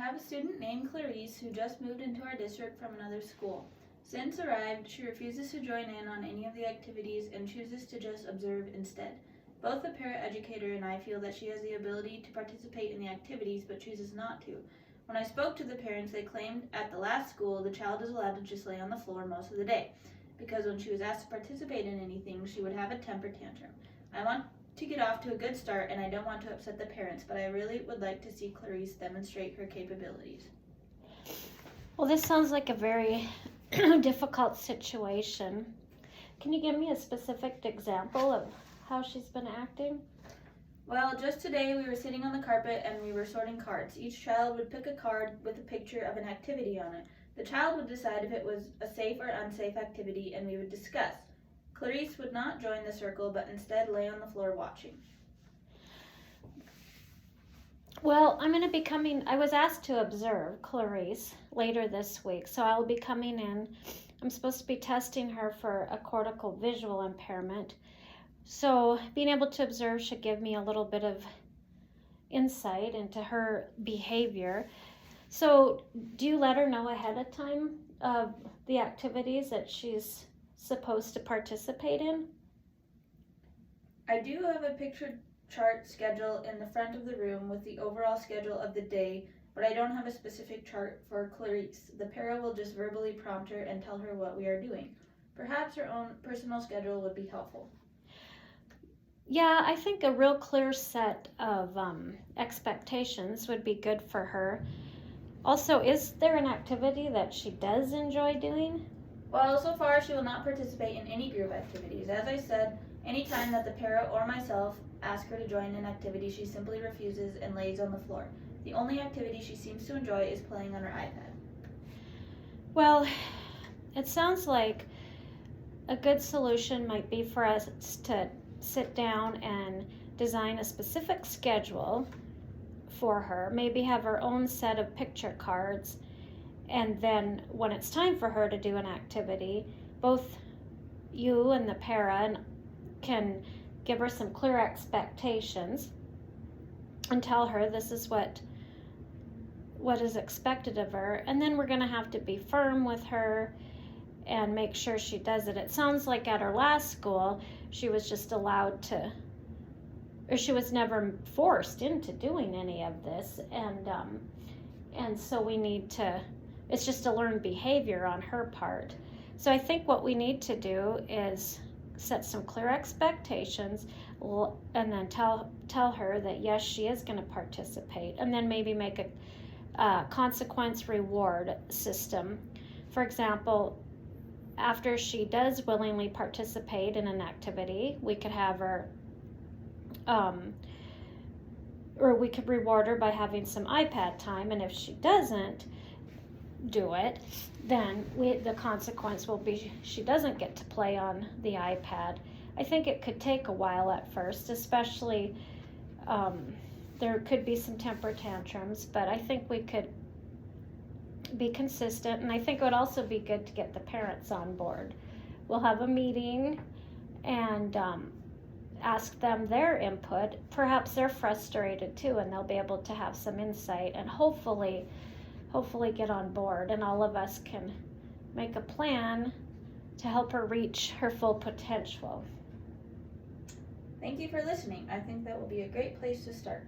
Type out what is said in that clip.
have a student named Clarice who just moved into our district from another school. Since arrived, she refuses to join in on any of the activities and chooses to just observe instead. Both the paraeducator and I feel that she has the ability to participate in the activities but chooses not to. When I spoke to the parents, they claimed at the last school the child is allowed to just lay on the floor most of the day, because when she was asked to participate in anything, she would have a temper tantrum. I want to get off to a good start and I don't want to upset the parents, but I really would like to see Clarice demonstrate her capabilities. Well, this sounds like a very difficult situation. Can you give me a specific example of how she's been acting? Well, just today we were sitting on the carpet and we were sorting cards. Each child would pick a card with a picture of an activity on it. The child would decide if it was a safe or unsafe activity and we would discuss. Clarice would not join the circle but instead lay on the floor watching. Well, I was asked to observe Clarice later this week, so I'll be coming in. I'm supposed to be testing her for a cortical visual impairment. So being able to observe should give me a little bit of insight into her behavior. So do you let her know ahead of time of the activities that she's supposed to participate in? I do have a picture chart schedule in the front of the room with the overall schedule of the day, but I don't have a specific chart for Clarice. The para will just verbally prompt her and tell her what we are doing. Perhaps her own personal schedule would be helpful. Yeah, I think a real clear set of expectations would be good for her. Also, is there an activity that she does enjoy doing? Well, so far she will not participate in any group activities. As I said, any time that the para or myself ask her to join an activity, she simply refuses and lays on the floor. The only activity she seems to enjoy is playing on her iPad. Well, it sounds like a good solution might be for us to sit down and design a specific schedule for her, maybe have her own set of picture cards, and then when it's time for her to do an activity, both you and the para can give her some clear expectations and tell her this is what is expected of her, and then we're going to have to be firm with her and make sure she does it. It sounds like at her last school she was just allowed to, or she was never forced into doing any of this, and so we need to, it's just a learned behavior on her part. So I think what we need to do is set some clear expectations and then tell her that yes, she is going to participate, and then maybe make a consequence reward system. For example, after she does willingly participate in an activity, we could have her or we could reward her by having some iPad time, and if she doesn't do it, then the consequence will be she doesn't get to play on the iPad. I think it could take a while at first, especially there could be some temper tantrums, but I think we could be consistent, and I think it would also be good to get the parents on board. We'll have a meeting and ask them their input. Perhaps they're frustrated too, and they'll be able to have some insight and hopefully get on board, and all of us can make a plan to help her reach her full potential. Thank you for listening. I think that will be a great place to start.